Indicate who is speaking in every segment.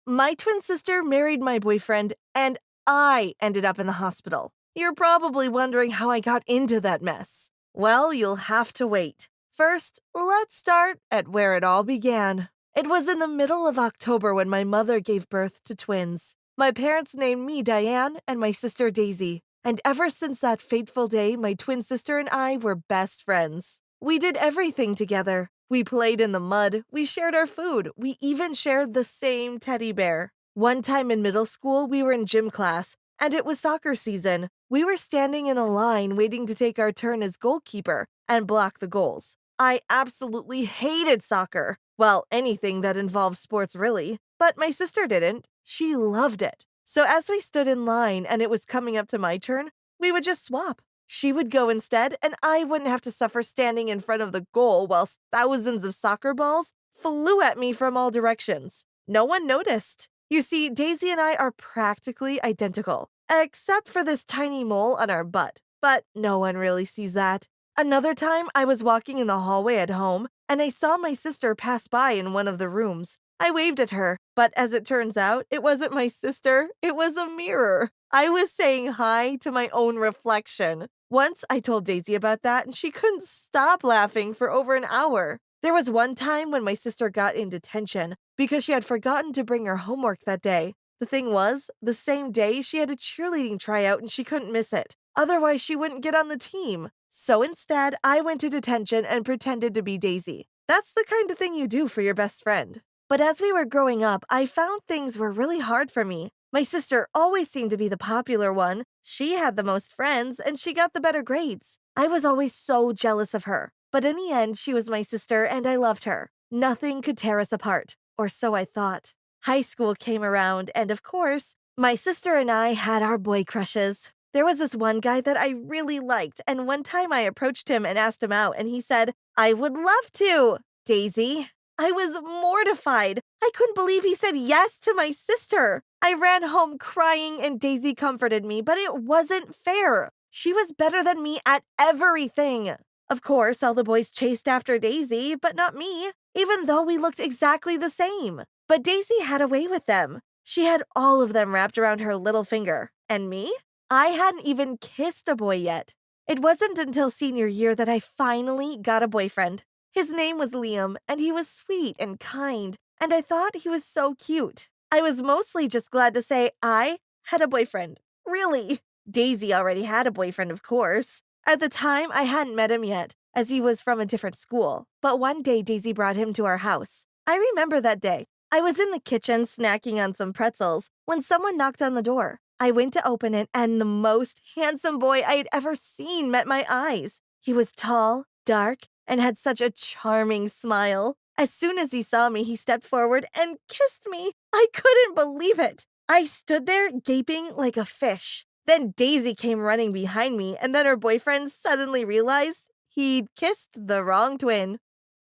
Speaker 1: My twin sister married my boyfriend, and I ended up in the hospital. You're probably wondering how I got into that mess. Well, you'll have to wait. First, let's start at where it all began. It was in the middle of October when my mother gave birth to twins. My parents named me Diane and my sister Daisy. And ever since that fateful day, my twin sister and I were best friends. We did everything together. We played in the mud, we shared our food, we even shared the same teddy bear. One time in middle school, we were in gym class, and it was soccer season. We were standing in a line waiting to take our turn as goalkeeper and block the goals. I absolutely hated soccer. Well, anything that involves sports, really. But my sister didn't. She loved it. So as we stood in line and it was coming up to my turn, we would just swap. She would go instead, and I wouldn't have to suffer standing in front of the goal while thousands of soccer balls flew at me from all directions. No one noticed. You see, Daisy and I are practically identical, except for this tiny mole on our butt. But no one really sees that. Another time, I was walking in the hallway at home, and I saw my sister pass by in one of the rooms. I waved at her, but as it turns out, it wasn't my sister, it was a mirror. I was saying hi to my own reflection. Once I told Daisy about that, and she couldn't stop laughing for over an hour. There was one time when my sister got in detention because she had forgotten to bring her homework that day. The thing was, the same day she had a cheerleading tryout and she couldn't miss it. Otherwise, she wouldn't get on the team. So instead, I went to detention and pretended to be Daisy. That's the kind of thing you do for your best friend. But as we were growing up, I found things were really hard for me. My sister always seemed to be the popular one. She had the most friends, and she got the better grades. I was always so jealous of her. But in the end, she was my sister, and I loved her. Nothing could tear us apart, or so I thought. High school came around, and of course, my sister and I had our boy crushes. There was this one guy that I really liked, and one time I approached him and asked him out, and he said, "I would love to, Daisy." I was mortified. I couldn't believe he said yes to my sister. I ran home crying and Daisy comforted me, but it wasn't fair. She was better than me at everything. Of course, all the boys chased after Daisy, but not me, even though we looked exactly the same. But Daisy had a way with them. She had all of them wrapped around her little finger. And me? I hadn't even kissed a boy yet. It wasn't until senior year that I finally got a boyfriend. His name was Liam, and he was sweet and kind, and I thought he was so cute. I was mostly just glad to say I had a boyfriend. Really. Daisy already had a boyfriend, of course. At the time, I hadn't met him yet, as he was from a different school, but one day Daisy brought him to our house. I remember that day. I was in the kitchen snacking on some pretzels when someone knocked on the door. I went to open it, and the most handsome boy I had ever seen met my eyes. He was tall, dark, and had such a charming smile. As soon as he saw me, he stepped forward and kissed me. I couldn't believe it. I stood there gaping like a fish. Then Daisy came running behind me, and then her boyfriend suddenly realized he'd kissed the wrong twin.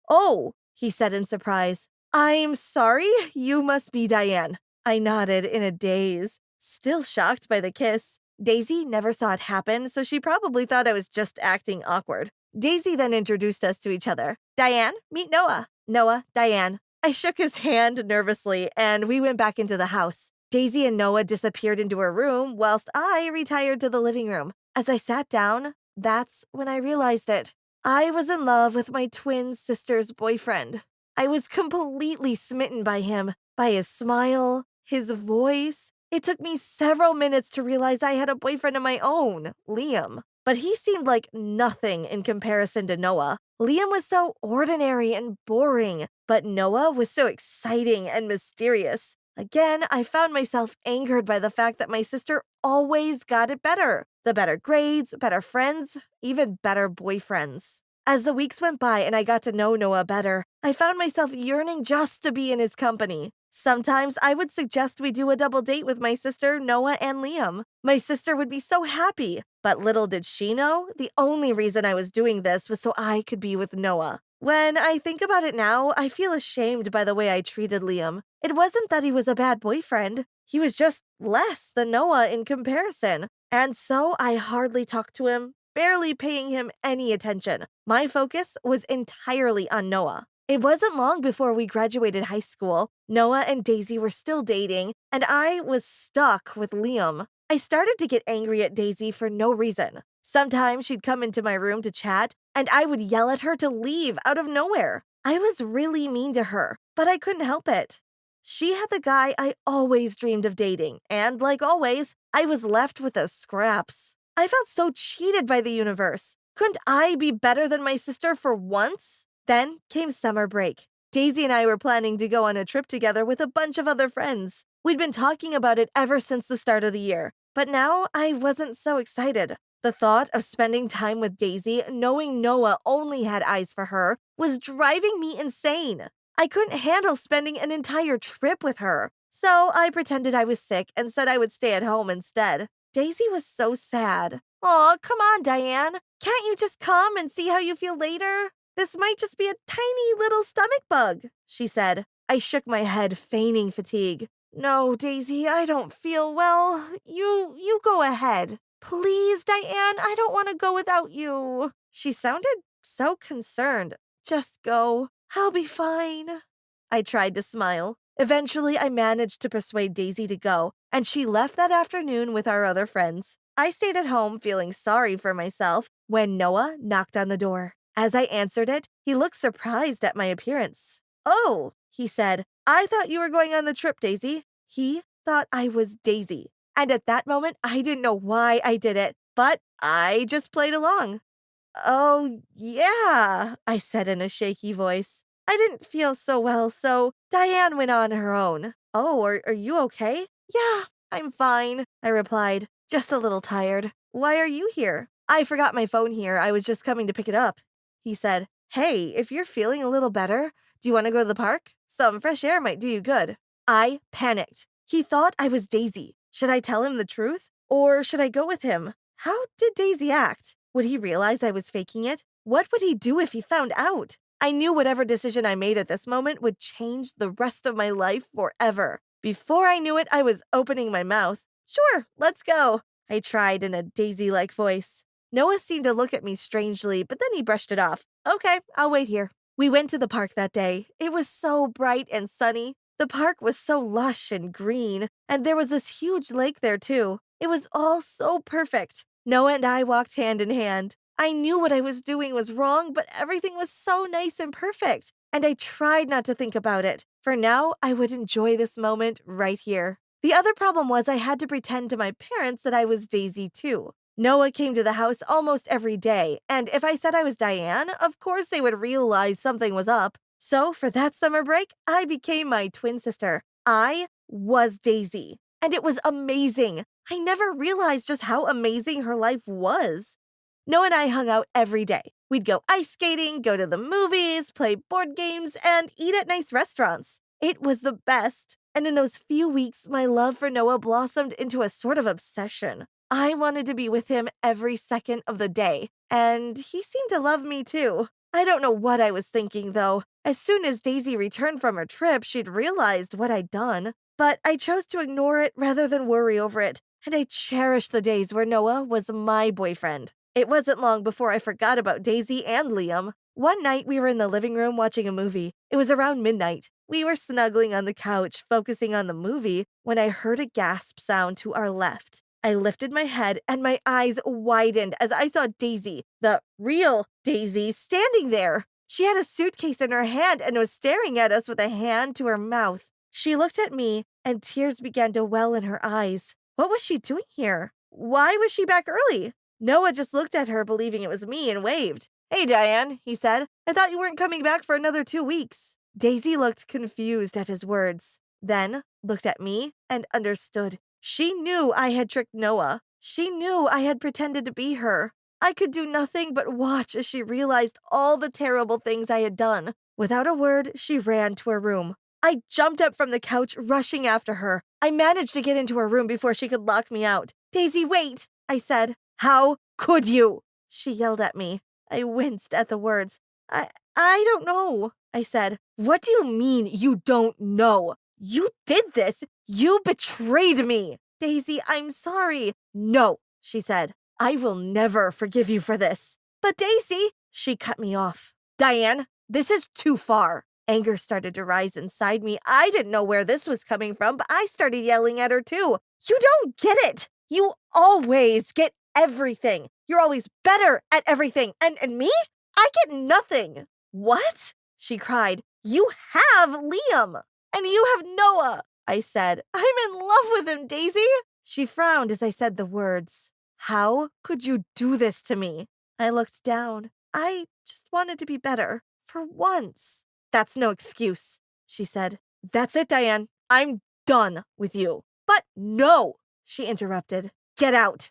Speaker 1: "Oh," he said in surprise. "I'm sorry, you must be Diane." I nodded in a daze, still shocked by the kiss. Daisy never saw it happen, so she probably thought I was just acting awkward. Daisy then introduced us to each other. "Diane, meet Noah." "Noah, Diane." I shook his hand nervously, and we went back into the house. Daisy and Noah disappeared into her room, whilst I retired to the living room. As I sat down, that's when I realized it. I was in love with my twin sister's boyfriend. I was completely smitten by him, by his smile, his voice. It took me several minutes to realize I had a boyfriend of my own, Liam. But he seemed like nothing in comparison to Noah. Liam was so ordinary and boring, but Noah was so exciting and mysterious. Again, I found myself angered by the fact that my sister always got it better. The better grades, better friends, even better boyfriends. As the weeks went by and I got to know Noah better, I found myself yearning just to be in his company. Sometimes I would suggest we do a double date with my sister, Noah, and Liam. My sister would be so happy, but little did she know, the only reason I was doing this was so I could be with Noah. When I think about it now, I feel ashamed by the way I treated Liam. It wasn't that he was a bad boyfriend. He was just less than Noah in comparison. And so I hardly talked to him, barely paying him any attention. My focus was entirely on Noah. It wasn't long before we graduated high school. Noah and Daisy were still dating, and I was stuck with Liam. I started to get angry at Daisy for no reason. Sometimes she'd come into my room to chat, and I would yell at her to leave out of nowhere. I was really mean to her, but I couldn't help it. She had the guy I always dreamed of dating, and like always, I was left with the scraps. I felt so cheated by the universe. Couldn't I be better than my sister for once? Then came summer break. Daisy and I were planning to go on a trip together with a bunch of other friends. We'd been talking about it ever since the start of the year, but now I wasn't so excited. The thought of spending time with Daisy, knowing Noah only had eyes for her, was driving me insane. I couldn't handle spending an entire trip with her, so I pretended I was sick and said I would stay at home instead. Daisy was so sad. Aw, come on, Diane. Can't you just come and see how you feel later? This might just be a tiny little stomach bug, she said. I shook my head, feigning fatigue. No, Daisy, I don't feel well. You go ahead. Please, Diane, I don't want to go without you. She sounded so concerned. Just go. I'll be fine. I tried to smile. Eventually, I managed to persuade Daisy to go, and she left that afternoon with our other friends. I stayed at home feeling sorry for myself when Noah knocked on the door. As I answered it, he looked surprised at my appearance. Oh, he said, I thought you were going on the trip, Daisy. He thought I was Daisy. And at that moment, I didn't know why I did it, but I just played along. Oh, yeah, I said in a shaky voice. I didn't feel so well, so Diane went on her own. Oh, are you okay? Yeah, I'm fine, I replied, just a little tired. Why are you here? I forgot my phone here. I was just coming to pick it up. He said, Hey, if you're feeling a little better, do you want to go to the park? Some fresh air might do you good. I panicked. He thought I was Daisy. Should I tell him the truth? Or should I go with him? How did Daisy act? Would he realize I was faking it? What would he do if he found out? I knew whatever decision I made at this moment would change the rest of my life forever. Before I knew it, I was opening my mouth. Sure, let's go, I tried in a Daisy-like voice. Noah seemed to look at me strangely, but then he brushed it off. Okay, I'll wait here. We went to the park that day. It was so bright and sunny. The park was so lush and green, and there was this huge lake there too. It was all so perfect. Noah and I walked hand in hand. I knew what I was doing was wrong, but everything was so nice and perfect, and I tried not to think about it. For now, I would enjoy this moment right here. The other problem was I had to pretend to my parents that I was Daisy too. Noah came to the house almost every day, and if I said I was Diane, of course they would realize something was up. So for that summer break, I became my twin sister. I was Daisy, and it was amazing. I never realized just how amazing her life was. Noah and I hung out every day. We'd go ice skating, go to the movies, play board games, and eat at nice restaurants. It was the best. And in those few weeks, my love for Noah blossomed into a sort of obsession. I wanted to be with him every second of the day, and he seemed to love me too. I don't know what I was thinking, though. As soon as Daisy returned from her trip, she'd realized what I'd done. But I chose to ignore it rather than worry over it, and I cherished the days where Noah was my boyfriend. It wasn't long before I forgot about Daisy and Liam. One night, we were in the living room watching a movie. It was around midnight. We were snuggling on the couch, focusing on the movie, when I heard a gasp sound to our left. I lifted my head and my eyes widened as I saw Daisy, the real Daisy, standing there. She had a suitcase in her hand and was staring at us with a hand to her mouth. She looked at me and tears began to well in her eyes. What was she doing here? Why was she back early? Noah just looked at her, believing it was me, and waved. Hey, Diane, he said. I thought you weren't coming back for another 2 weeks. Daisy looked confused at his words, then looked at me and understood. She knew I had tricked Noah. She knew I had pretended to be her. I could do nothing but watch as she realized all the terrible things I had done. Without a word, she ran to her room. I jumped up from the couch, rushing after her. I managed to get into her room before she could lock me out. Daisy, wait, I said. How could you? She yelled at me. I winced at the words. I don't know, I said. What do you mean you don't know? You did this. You betrayed me. Daisy, I'm sorry. No, she said. I will never forgive you for this. But Daisy, she cut me off. Diane, This is too far. Anger started to rise inside me. I didn't know where this was coming from, but I started yelling at her too. You don't get it. You always get everything. You're always better at everything. And me? I get nothing. What? She cried. You have Liam. And you have Noah. I said. I'm in love with him, Daisy. She frowned as I said the words. How could you do this to me? I looked down. I just wanted to be better. For once. That's no excuse, she said. That's it, Diane. I'm done with you. But no, she interrupted. Get out.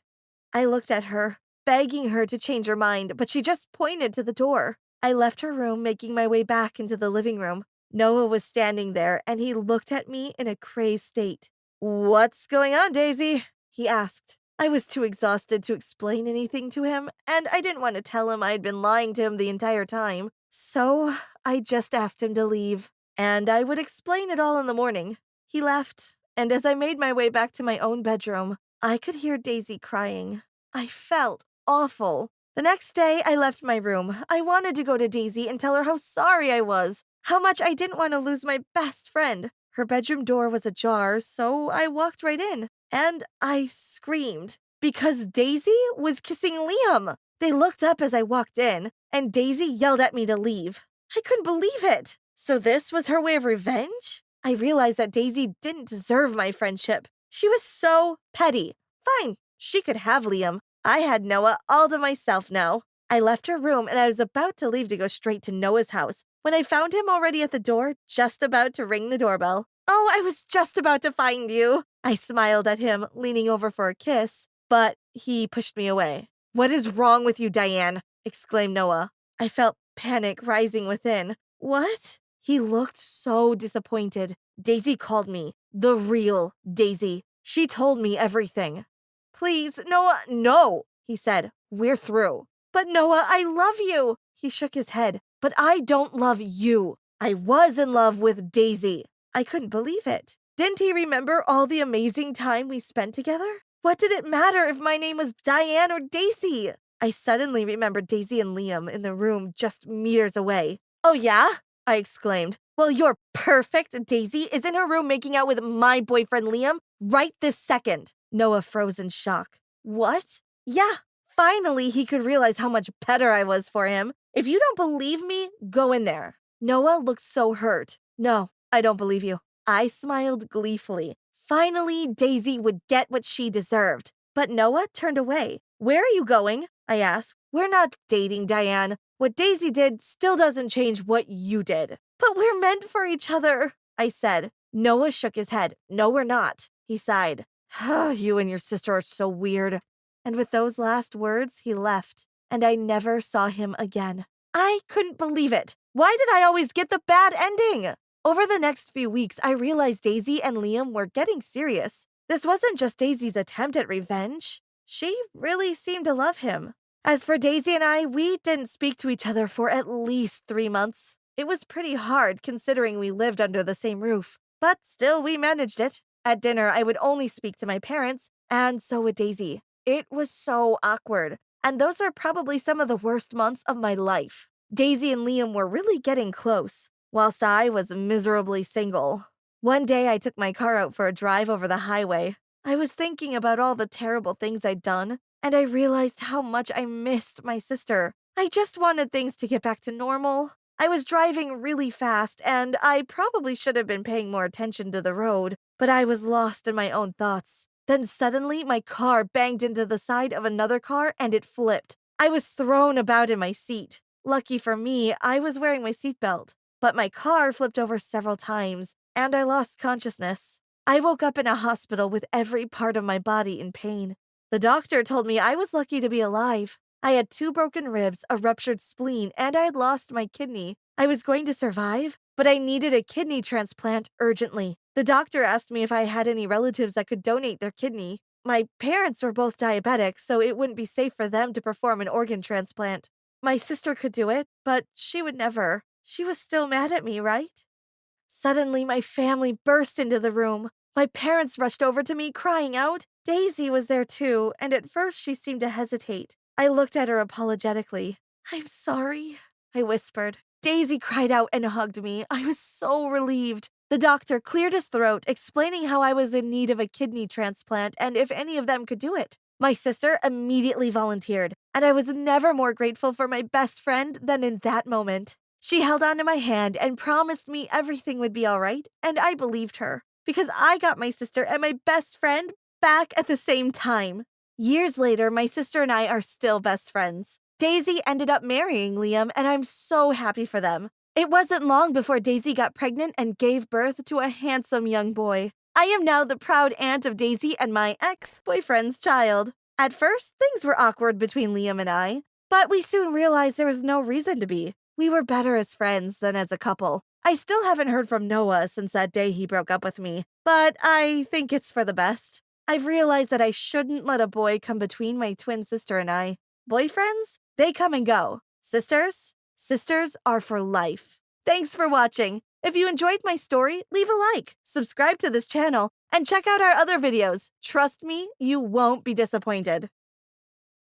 Speaker 1: I looked at her, begging her to change her mind, but she just pointed to the door. I left her room, making my way back into the living room. Noah was standing there, and he looked at me in a crazed state. What's going on, Daisy? He asked. I was too exhausted to explain anything to him, and I didn't want to tell him I'd been lying to him the entire time. So I just asked him to leave, and I would explain it all in the morning. He left, and as I made my way back to my own bedroom, I could hear Daisy crying. I felt awful. The next day, I left my room. I wanted to go to Daisy and tell her how sorry I was, how much I didn't want to lose my best friend. Her bedroom door was ajar, so I walked right in, and I screamed because Daisy was kissing Liam. They looked up as I walked in, and Daisy yelled at me to leave. I couldn't believe it. So this was her way of revenge? I realized that Daisy didn't deserve my friendship. She was so petty. Fine, she could have Liam. I had Noah all to myself now. I left her room, and I was about to leave to go straight to Noah's house when I found him already at the door, just about to ring the doorbell. Oh, I was just about to find you. I smiled at him, leaning over for a kiss, but he pushed me away. What is wrong with you, Diane? Exclaimed Noah. I felt panic rising within. What? He looked so disappointed. Daisy called me. The real Daisy. She told me everything. Please, Noah, no, he said. We're through. But Noah, I love you. He shook his head. But I don't love you. I was in love with Daisy. I couldn't believe it. Didn't he remember all the amazing time we spent together? What did it matter if my name was Diane or Daisy? I suddenly remembered Daisy and Liam in the room just meters away. Oh yeah? I exclaimed. Well, you're perfect. Daisy is in her room making out with my boyfriend Liam right this second. Noah froze in shock. What? Yeah, finally he could realize how much better I was for him. If you don't believe me, go in there. Noah looked so hurt. No, I don't believe you. I smiled gleefully. Finally, Daisy would get what she deserved. But Noah turned away. Where are you going? I asked. We're not dating, Diane. What Daisy did still doesn't change what you did. But we're meant for each other, I said. Noah shook his head. No, we're not. He sighed. You and your sister are so weird. And with those last words, he left, and I never saw him again. I couldn't believe it. Why did I always get the bad ending? Over the next few weeks, I realized Daisy and Liam were getting serious. This wasn't just Daisy's attempt at revenge. She really seemed to love him. As for Daisy and I, we didn't speak to each other for at least 3 months. It was pretty hard considering we lived under the same roof, but still we managed it. At dinner, I would only speak to my parents, and so would Daisy. It was so awkward, and those are probably some of the worst months of my life. Daisy and Liam were really getting close, whilst I was miserably single. One day I took my car out for a drive over the highway. I was thinking about all the terrible things I'd done, and I realized how much I missed my sister. I just wanted things to get back to normal. I was driving really fast, and I probably should have been paying more attention to the road, but I was lost in my own thoughts. Then suddenly, my car banged into the side of another car, and it flipped. I was thrown about in my seat. Lucky for me, I was wearing my seatbelt, but my car flipped over several times, and I lost consciousness. I woke up in a hospital with every part of my body in pain. The doctor told me I was lucky to be alive. I had 2 broken ribs, a ruptured spleen, and I had lost my kidney. I was going to survive, but I needed a kidney transplant urgently. The doctor asked me if I had any relatives that could donate their kidney. My parents were both diabetic, so it wouldn't be safe for them to perform an organ transplant. My sister could do it, but she would never. She was still mad at me, right? Suddenly, my family burst into the room. My parents rushed over to me, crying out. Daisy was there too, and at first she seemed to hesitate. I looked at her apologetically. I'm sorry, I whispered. Daisy cried out and hugged me. I was so relieved. The doctor cleared his throat, explaining how I was in need of a kidney transplant and if any of them could do it. My sister immediately volunteered, and I was never more grateful for my best friend than in that moment. She held onto my hand and promised me everything would be all right, and I believed her, because I got my sister and my best friend back at the same time. Years later, my sister and I are still best friends. Daisy ended up marrying Liam, and I'm so happy for them. It wasn't long before Daisy got pregnant and gave birth to a handsome young boy. I am now the proud aunt of Daisy and my ex-boyfriend's child. At first, things were awkward between Liam and I, but we soon realized there was no reason to be. We were better as friends than as a couple. I still haven't heard from Noah since that day he broke up with me, but I think it's for the best. I've realized that I shouldn't let a boy come between my twin sister and I. Boyfriends? They come and go. Sisters? Sisters are for life. Thanks for watching. If you enjoyed my story, leave a like, subscribe to this channel, and check out our other videos. Trust me, you won't be disappointed.